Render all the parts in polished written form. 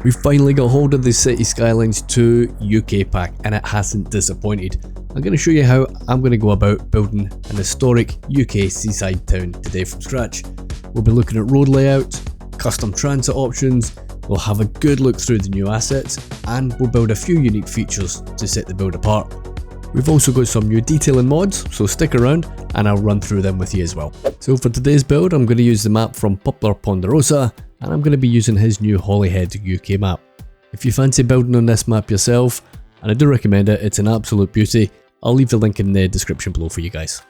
We finally got hold of the Cities Skylines 2 UK pack and it hasn't disappointed. I'm going to show you how I'm going to go about building an historic UK seaside town today from scratch. We'll be looking at road layout, custom transit options, we'll have a good look through the new assets, and we'll build a few unique features to set the build apart. We've also got some new detailing mods, so stick around and I'll run through them with you as well. So for today's build, I'm going to use the map from Poplarponderosa, and I'm going to be using his new Holyhead UK map. If you fancy building on this map yourself, and I do recommend it, it's an absolute beauty, I'll leave the link in the description below for you guys.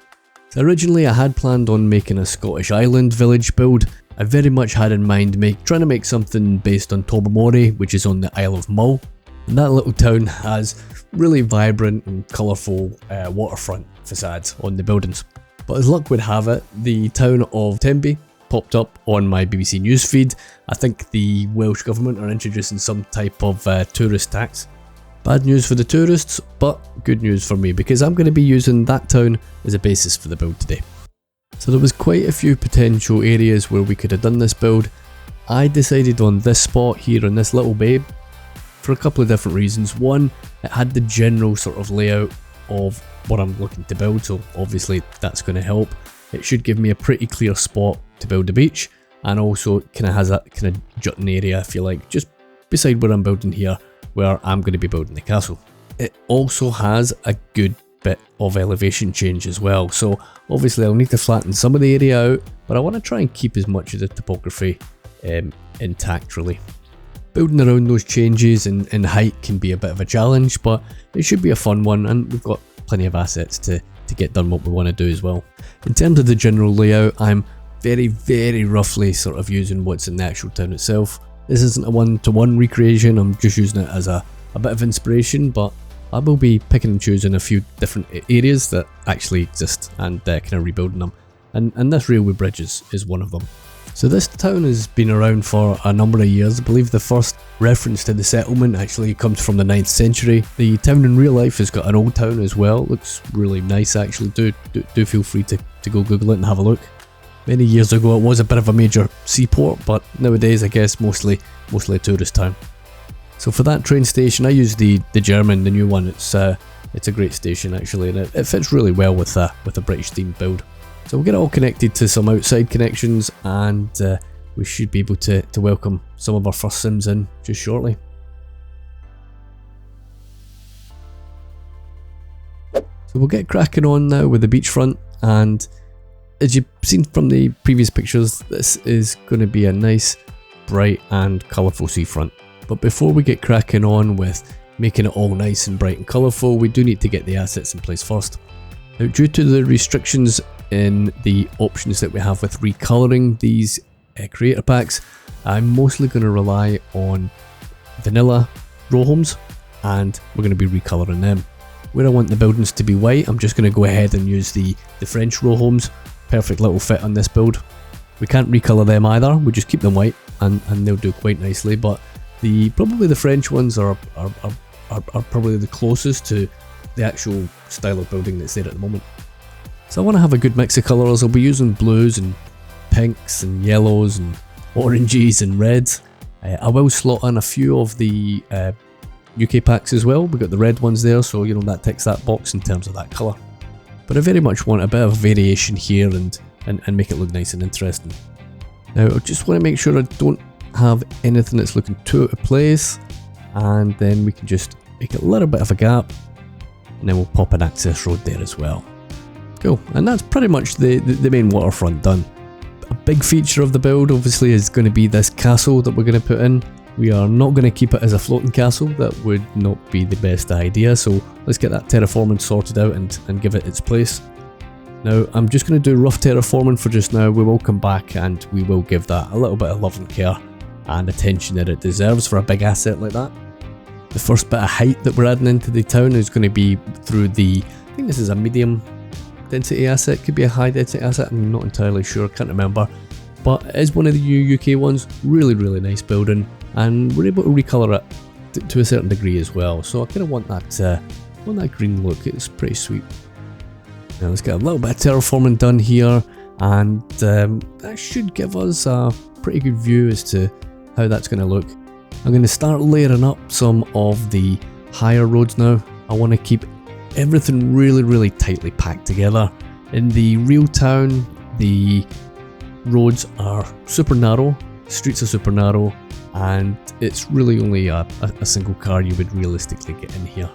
So originally I had planned on making a Scottish Island village build. I very much had in mind trying to make something based on Tobermory, which is on the Isle of Mull. And that little town has really vibrant and colourful waterfront facades on the buildings. But as luck would have it, the town of Tenby popped up on my BBC News feed. I think the Welsh Government are introducing some type of tourist tax. Bad news for the tourists, but good news for me because I'm going to be using that town as a basis for the build today. So there was quite a few potential areas where we could have done this build. I decided on this spot here in this little bay for a couple of different reasons. One, it had the general sort of layout of what I'm looking to build, so obviously that's going to help. It should give me a pretty clear spot to build a beach, and also it kind of has that kind of jutting area, if you like, just beside where I'm building here, where I'm going to be building the castle. It also has a good bit of elevation change as well, so obviously I'll need to flatten some of the area out, but I want to try and keep as much of the topography intact really. Building around those changes in height can be a bit of a challenge, but it should be a fun one, and we've got plenty of assets to get done what we want to do as well. In terms of the general layout, I'm very roughly sort of using what's in the actual town itself. This isn't a one-to-one recreation, I'm just using it as a bit of inspiration, but I will be picking and choosing a few different areas that actually exist and kind of rebuilding them. And this railway bridge is one of them. So this town has been around for a number of years. I believe the first reference to the settlement actually comes from the 9th century. The town in real life has got an old town as well. It looks really nice actually. Do feel free to go Google it and have a look. Many years ago it was a bit of a major seaport, but nowadays I guess mostly a tourist town. So for that train station I use the German, the new one. It's a great station actually, and it fits really well with a British themed build. So we'll get it all connected to some outside connections, and we should be able to welcome some of our first sims in just shortly. So we'll get cracking on now with the beachfront, and as you've seen from the previous pictures, this is going to be a nice, bright and colourful seafront. But before we get cracking on with making it all nice and bright and colourful, we do need to get the assets in place first. Now, due to the restrictions in the options that we have with recolouring these creator packs, I'm mostly going to rely on vanilla row homes, and we're going to be recolouring them. Where I want the buildings to be white, I'm just going to go ahead and use the French row homes. Perfect little fit on this build. We can't recolour them either, we just keep them white and they'll do quite nicely, but probably the French ones are probably the closest to the actual style of building that's there at the moment. So I want to have a good mix of colours. I'll be using blues and pinks and yellows and oranges and reds. I will slot in a few of the UK packs as well. We've got the red ones there, so you know that ticks that box in terms of that colour. But I very much want a bit of variation here and make it look nice and interesting. Now I just want to make sure I don't have anything that's looking too out of place, and then we can just make a little bit of a gap, and then we'll pop an access road there as well. Cool, and that's pretty much the main waterfront done. A big feature of the build obviously is going to be this castle that we're going to put in. We are not going to keep it as a floating castle, that would not be the best idea, so let's get that terraforming sorted out and give it its place. Now I'm just going to do rough terraforming for just now. We will come back and we will give that a little bit of love and care and attention that it deserves for a big asset like that. The first bit of height that we're adding into the town is going to be through I think this is a medium density asset, could be a high density asset, I'm not entirely sure, can't remember, but it is one of the new UK ones. Really nice building, and we're able to recolour it to a certain degree as well, so I kind of want that green look. It's pretty sweet. Now let's get a little bit of terraforming done here, and that should give us a pretty good view as to how that's going to look. I'm going to start layering up some of the higher roads now. I want to keep everything really tightly packed together. In the real town, the roads are super narrow, streets are super narrow, and it's really only a single car you would realistically get in here.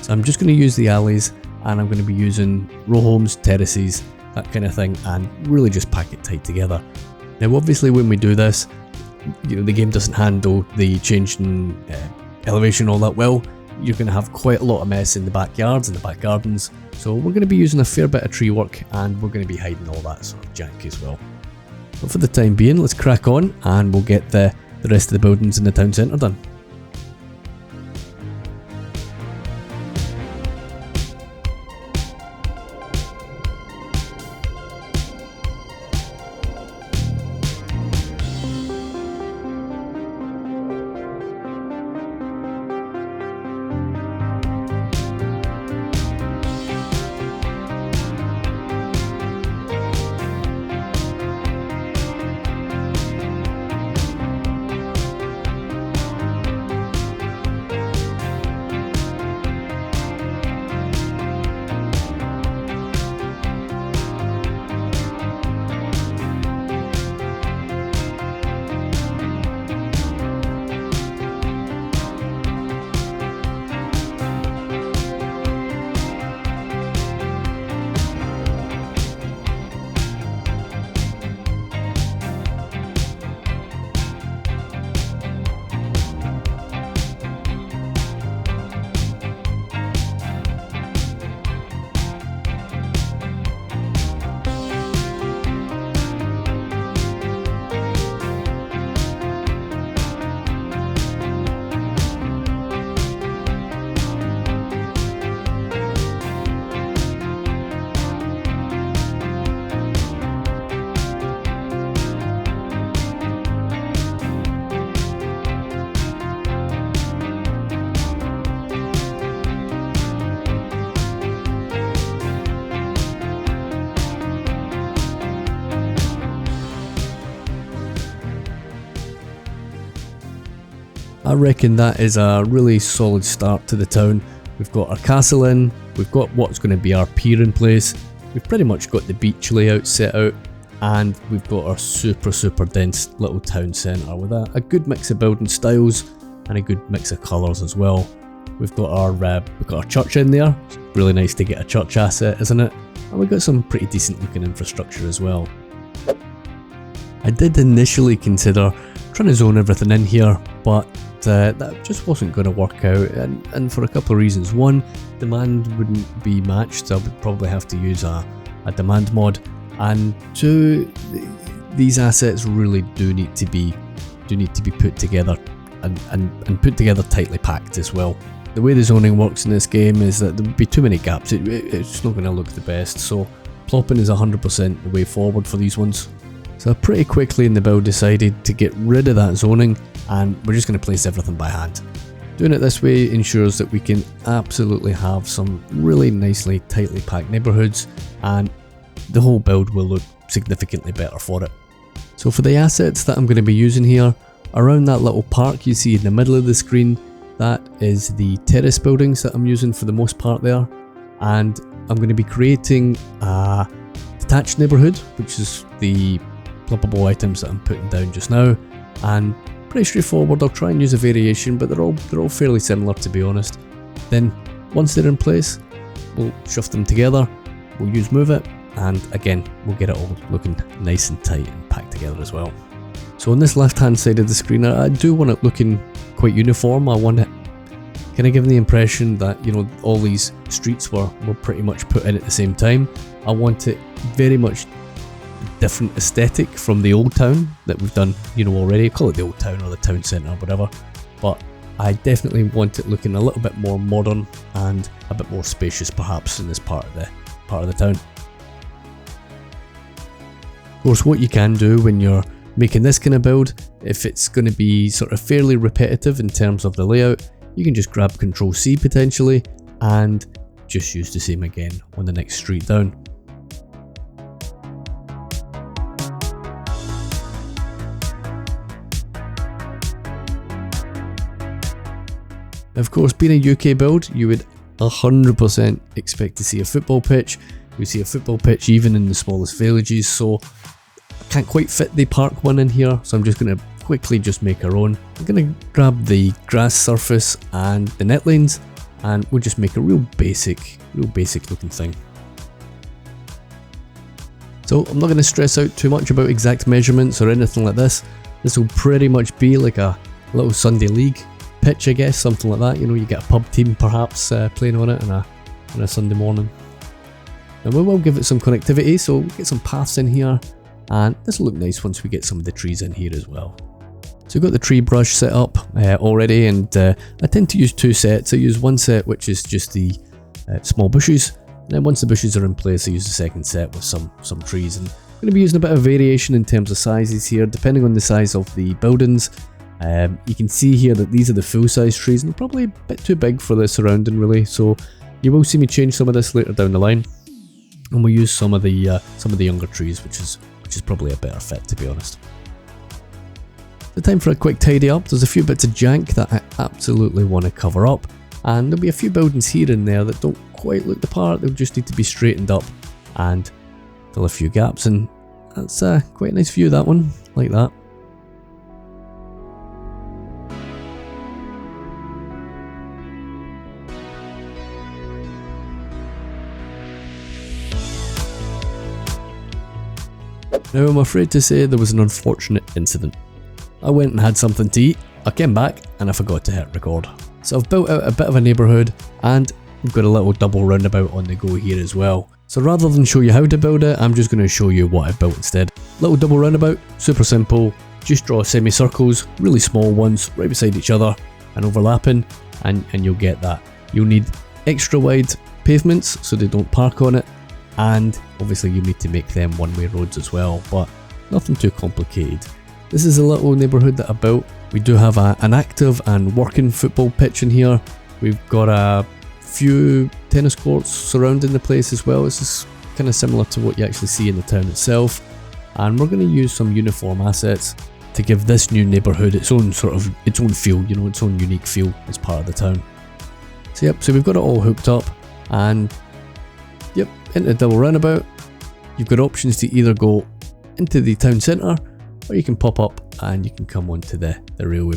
So I'm just going to use the alleys, and I'm going to be using row homes, terraces, that kind of thing, and really just pack it tight together. Now obviously when we do this, you know, the game doesn't handle the change in elevation all that well. You're going to have quite a lot of mess in the backyards and the back gardens, so we're going to be using a fair bit of tree work, and we're going to be hiding all that sort of jank as well. But for the time being, let's crack on and we'll get the rest of the buildings in the town centre done. I reckon that is a really solid start to the town. We've got our castle in, we've got what's going to be our pier in place, we've pretty much got the beach layout set out, and we've got our super dense little town centre with a good mix of building styles and a good mix of colours as well. We've got our church in there. It's really nice to get a church asset, isn't it? And we've got some pretty decent looking infrastructure as well. I did initially consider trying to zone everything in here, but that just wasn't going to work out, and for a couple of reasons. One, demand wouldn't be matched, so I would probably have to use a demand mod, and two, these assets really do need to be put together and put together tightly packed as well. The way the zoning works in this game is that there would be too many gaps. It's not going to look the best, so plopping is 100% the way forward for these ones. So I pretty quickly in the build decided to get rid of that zoning, and we're just going to place everything by hand. Doing it this way ensures that we can absolutely have some really nicely tightly packed neighbourhoods, and the whole build will look significantly better for it. So for the assets that I'm going to be using here, around that little park you see in the middle of the screen, that is the terrace buildings that I'm using for the most part there, and I'm going to be creating a detached neighbourhood, which is the ploppable items that I'm putting down just now, and pretty straightforward. I'll try and use a variation, but they're all fairly similar, to be honest. Then once they're in place, we'll shove them together, we'll use move it, and again we'll get it all looking nice and tight and packed together as well. So on this left hand side of the screen, I do want it looking quite uniform. I want it kind of giving the impression that, you know, all these streets were pretty much put in at the same time. I want it very much different aesthetic from the old town that we've done, you know, already. Call it the old town or the town centre or whatever, but I definitely want it looking a little bit more modern and a bit more spacious perhaps in this part of the town. Of course, what you can do when you're making this kind of build, if it's going to be sort of fairly repetitive in terms of the layout, you can just grab Control C potentially and just use the same again on the next street down. Of course, being a UK build, you would 100% expect to see a football pitch. We see a football pitch even in the smallest villages, so I can't quite fit the park one in here, so I'm just going to quickly just make our own. I'm going to grab the grass surface and the net lanes, and we'll just make a real basic looking thing. So I'm not going to stress out too much about exact measurements or anything like this. This will pretty much be like a little Sunday league pitch, I guess, something like that. You know, you get a pub team perhaps playing on it on a Sunday morning. And we will give it some connectivity, so we'll get some paths in here, and this will look nice once we get some of the trees in here as well. So we've got the tree brush set up already, and I tend to use two sets. I use one set which is just the small bushes, and then once the bushes are in place I use the second set with some trees. And I'm going to be using a bit of variation in terms of sizes here, depending on the size of the buildings. You can see here that these are the full size trees, and they're probably a bit too big for the surrounding really, so you will see me change some of this later down the line, and we'll use some of the younger trees, which is probably a better fit, to be honest. The time for a quick tidy up. There's a few bits of jank that I absolutely want to cover up, and there'll be a few buildings here and there that don't quite look the part. They'll just need to be straightened up and fill a few gaps, and that's quite a nice view, that one, like that. Now I'm afraid to say there was an unfortunate incident. I went and had something to eat, I came back and I forgot to hit record. So I've built out a bit of a neighbourhood, and we've got a little double roundabout on the go here as well. So rather than show you how to build it, I'm just going to show you what I built instead. Little double roundabout, super simple, just draw semicircles, really small ones, right beside each other and overlapping, and you'll get that. You'll need extra wide pavements so they don't park on it, and obviously you need to make them one-way roads as well, but nothing too complicated. This is a little neighbourhood that I built. We do have an active and working football pitch in here. We've got a few tennis courts surrounding the place as well. This is kind of similar to what you actually see in the town itself, and we're going to use some uniform assets to give this new neighbourhood its own feel, you know, its own unique feel as part of the town. So yep, so we've got it all hooked up, and yep, into the double roundabout. You've got options to either go into the town centre, or you can pop up and you can come onto the railway.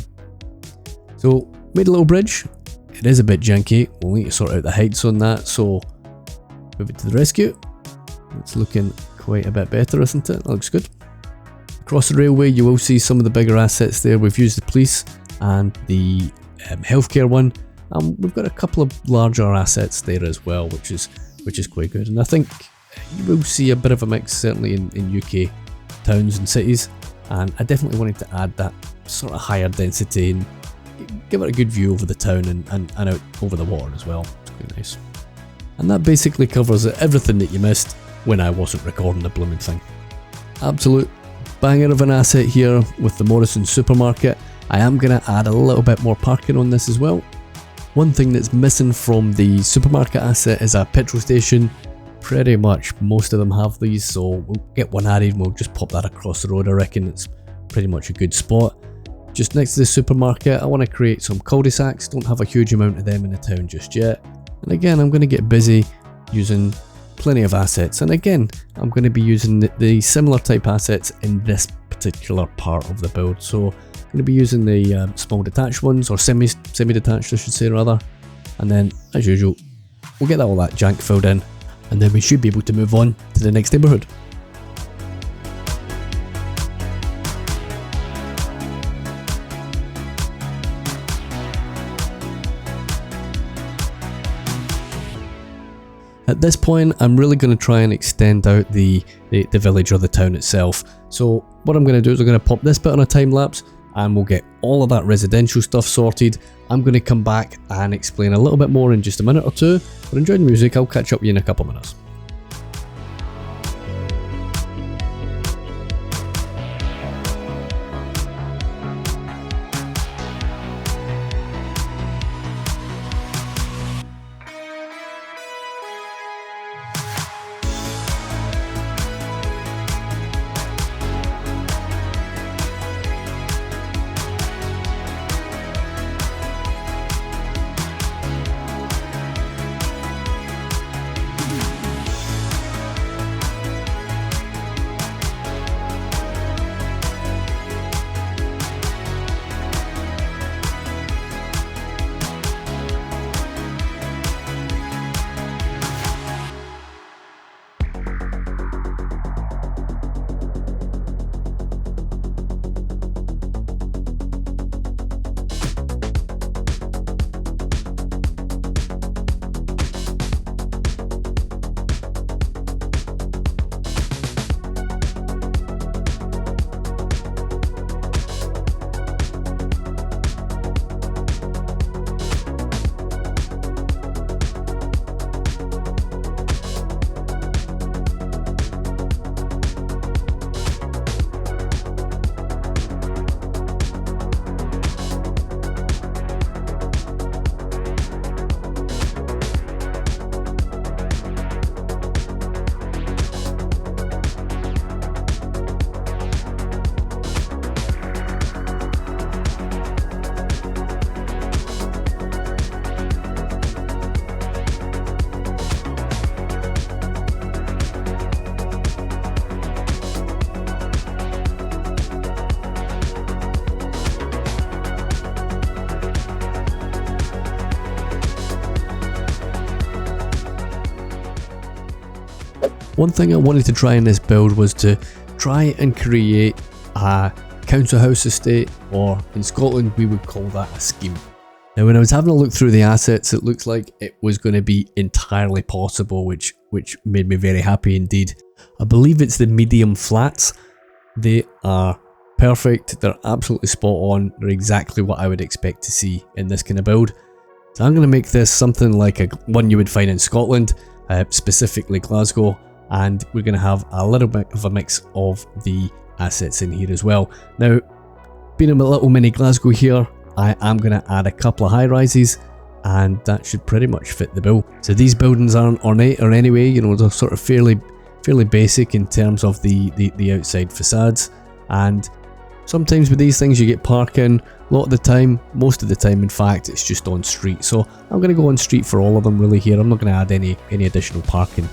So made a little bridge. It is a bit janky, we'll need to sort out the heights on that, so move it to the rescue. It's looking quite a bit better, isn't it? That looks good. Across the railway you will see some of the bigger assets there. We've used the police and the healthcare one, and we've got a couple of larger assets there as well, which is quite good. And I think you will see a bit of a mix certainly in UK towns and cities, and I definitely wanted to add that sort of higher density and give it a good view over the town and out over the water as well. It's quite nice. And that basically covers everything that you missed when I wasn't recording the blooming thing. Absolute banger of an asset here with the Morrison supermarket. I am going to add a little bit more parking on this as well. One thing that's missing from the supermarket asset is a petrol station. Pretty much most of them have these, so we'll get one added and we'll just pop that across the road. I reckon it's pretty much a good spot. Just next to the supermarket, I want to create some cul-de-sacs. Don't have a huge amount of them in the town just yet. And again, I'm going to get busy using plenty of assets. And again, I'm going to be using the similar type assets in this particular part of the build. So I'm going to be using the small detached ones, or semi-detached I should say rather. And then, as usual, we'll get all that jank filled in, and then we should be able to move on to the next neighbourhood. At this point, I'm really going to try and extend out the village or the town itself. So what I'm going to do is I'm going to pop this bit on a time lapse, and we'll get all of that residential stuff sorted. I'm going to come back and explain a little bit more in just a minute or two. But enjoy the music, I'll catch up with you in a couple of minutes. One thing I wanted to try in this build was to try and create a council house estate, or in Scotland we would call that a scheme. Now when I was having a look through the assets, it looks like it was going to be entirely possible, which made me very happy indeed. I believe it's the medium flats. They are perfect, they're absolutely spot on, they're exactly what I would expect to see in this kind of build. So I'm going to make this something like one you would find in Scotland, specifically Glasgow, and we're going to have a little bit of a mix of the assets in here as well. Now, being a little mini Glasgow here, I am going to add a couple of high rises, and that should pretty much fit the bill. So these buildings aren't ornate or anyway, you know, they're sort of fairly basic in terms of the outside facades, and sometimes with these things you get parking. A lot of the time, most of the time in fact, it's just on street. So I'm going to go on street for all of them really here. I'm not going to add any additional parking,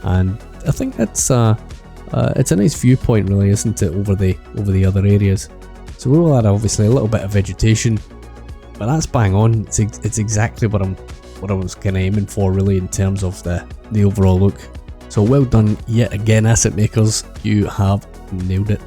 and I think that's it's a nice viewpoint really, isn't it, over the other areas. So we'll add obviously a little bit of vegetation, but that's bang on. It's exactly what I was kind of aiming for really in terms of the overall look. So well done yet again, asset makers, you have nailed it.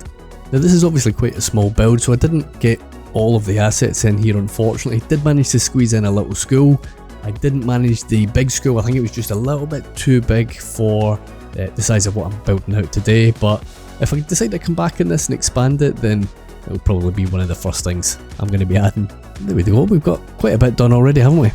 Now this is obviously quite a small build, so I didn't get all of the assets in here unfortunately. Did manage to squeeze in a little school. I didn't manage the big school, I think it was just a little bit too big for the size of what I'm building out today, but if I decide to come back in this and expand it, then it'll probably be one of the first things I'm going to be adding. There we go, we've got quite a bit done already, haven't we?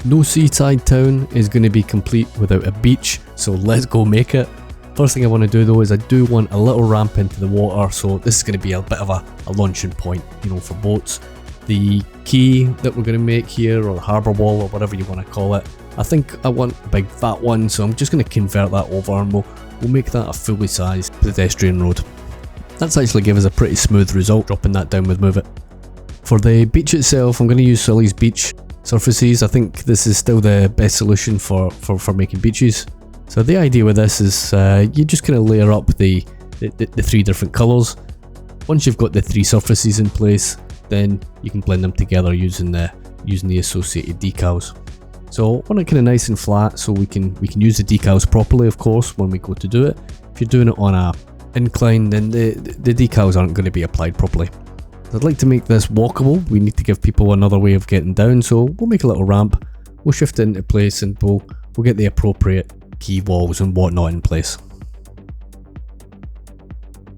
No seaside town is going to be complete without a beach, so let's go make it. First thing I want to do though is I do want a little ramp into the water, so this is going to be a bit of a launching point, you know, for boats. The quay that we're going to make here, or the harbour wall, or whatever you want to call it, I think I want a big fat one, so I'm just going to convert that over and we'll make that a fully sized pedestrian road. That's actually given us a pretty smooth result, dropping that down with Move It. For the beach itself, I'm going to use Sully's beach surfaces. I think this is still the best solution for making beaches. So the idea with this is you just kind of layer up the three different colours. Once you've got the three surfaces in place, then you can blend them together using the associated decals. So I want it kind of nice and flat, so we can use the decals properly, of course, when we go to do it. If you're doing it on a incline, then the decals aren't going to be applied properly. I'd like to make this walkable. We need to give people another way of getting down, so we'll make a little ramp, we'll shift it into place, and we'll get the appropriate key walls and whatnot in place.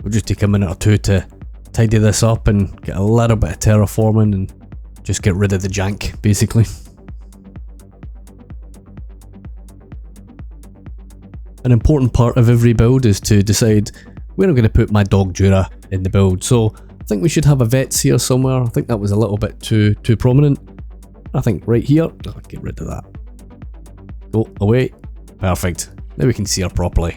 We'll just take a minute or two to tidy this up and get a little bit of terraforming and just get rid of the jank, basically. An important part of every build is to decide where I'm going to put my dog Jura in the build. So I think we should have a vets here somewhere. I think that was a little bit too prominent. I think right here, I'll get rid of that. Go away. Perfect. Now we can see her properly.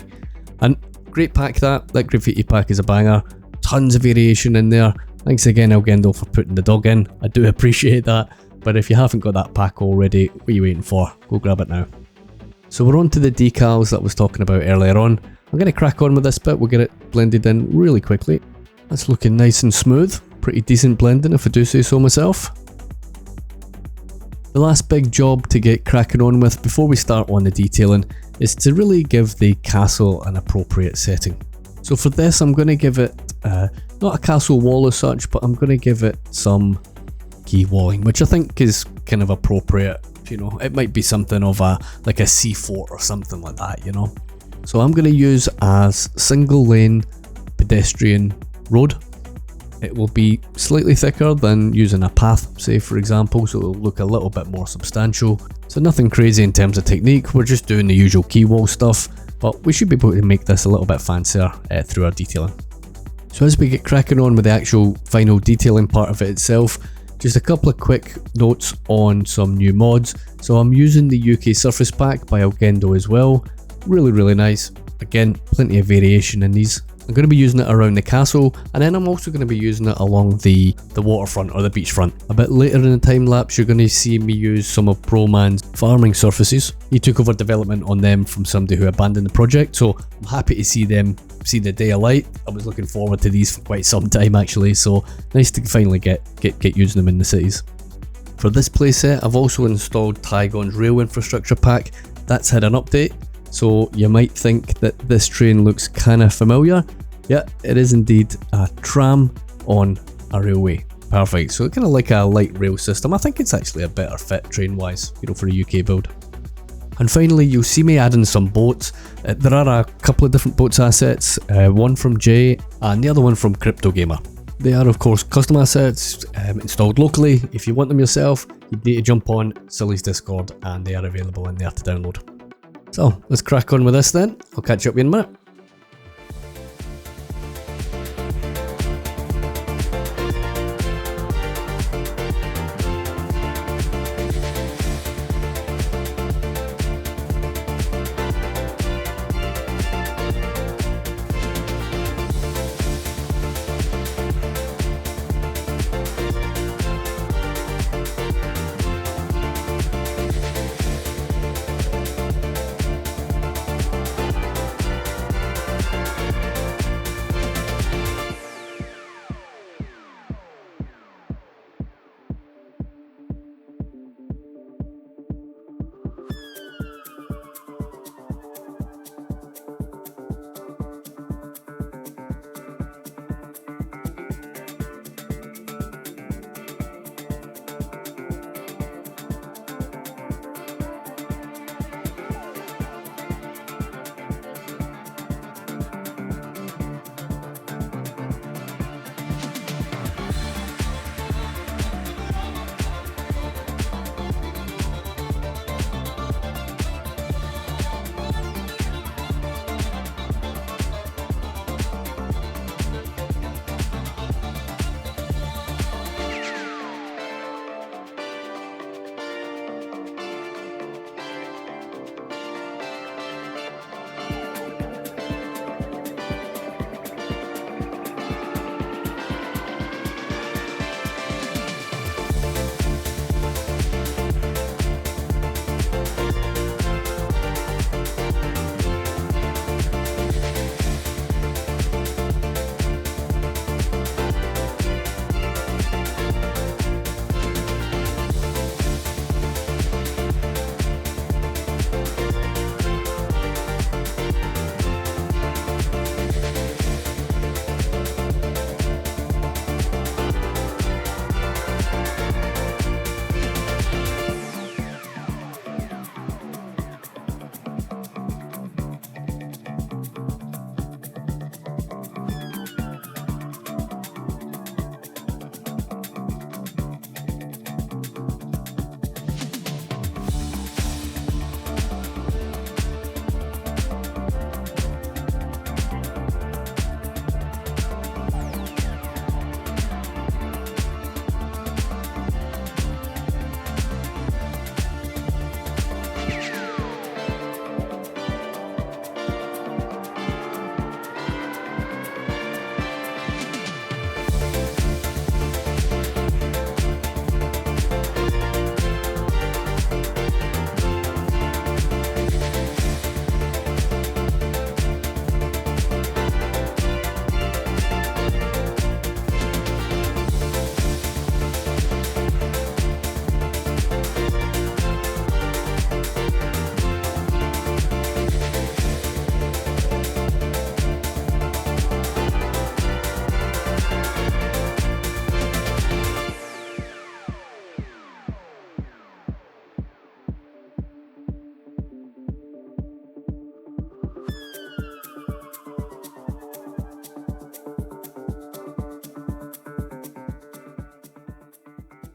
And great pack that graffiti pack is a banger. Tons of variation in there. Thanks again elGendo for putting the dog in. I do appreciate that. But if you haven't got that pack already, what are you waiting for? Go grab it now. So we're on to the decals that I was talking about earlier on. I'm going to crack on with this bit. We'll get it blended in really quickly. That's looking nice and smooth. Pretty decent blending if I do say so myself. The last big job to get cracking on with before we start on the detailing is to really give the castle an appropriate setting. So for this I'm going to give it, not a castle wall as such, but I'm going to give it some key walling, which I think is kind of appropriate. You know, it might be something of like a sea fort or something like that, you know. So I'm going to use as single lane pedestrian road. It will be slightly thicker than using a path, say for example, so it'll look a little bit more substantial. So nothing crazy in terms of technique, we're just doing the usual key wall stuff, but we should be able to make this a little bit fancier through our detailing. So as we get cracking on with the actual final detailing part of it itself, just a couple of quick notes on some new mods. So I'm using the UK Surface Pack by elGendo as well. Really nice. Again, plenty of variation in these. I'm going to be using it around the castle, and then I'm also going to be using it along the waterfront or the beachfront. A bit later in the time lapse, you're going to see me use some of Broman's farming surfaces. He took over development on them from somebody who abandoned the project, so I'm happy to see them see the day of light. I was looking forward to these for quite some time actually, so nice to finally get using them in the cities. For this playset, I've also installed Tigon's rail infrastructure pack. That's had an update. So you might think that this train looks kind of familiar. Yeah, it is indeed a tram on a railway. Perfect, so kind of like a light rail system. I think it's actually a better fit train wise, you know, for a UK build. And finally, you'll see me adding some boats. There are a couple of different boats assets, one from Jay and the other one from Crypto Gamer. They are of course custom assets, installed locally. If you want them yourself, you need to jump on Silly's Discord and they are available in there to download. So let's crack on with this then. I'll catch up with you in a minute.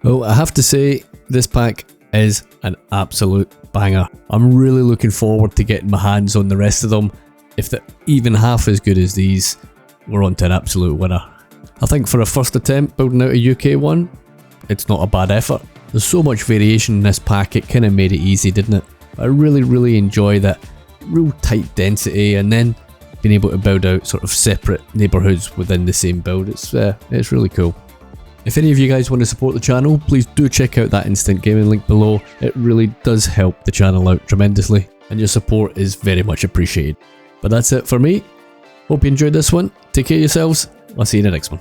Well, I have to say, this pack is an absolute banger. I'm really looking forward to getting my hands on the rest of them. If they're even half as good as these, we're on to an absolute winner. I think for a first attempt building out a UK one, it's not a bad effort. There's so much variation in this pack, it kind of made it easy, didn't it? I really enjoy that real tight density, and then being able to build out sort of separate neighbourhoods within the same build. It's really cool. If any of you guys want to support the channel, please do check out that Instant Gaming link below. It really does help the channel out tremendously, and your support is very much appreciated. But that's it for me. Hope you enjoyed this one. Take care of yourselves. I'll see you in the next one.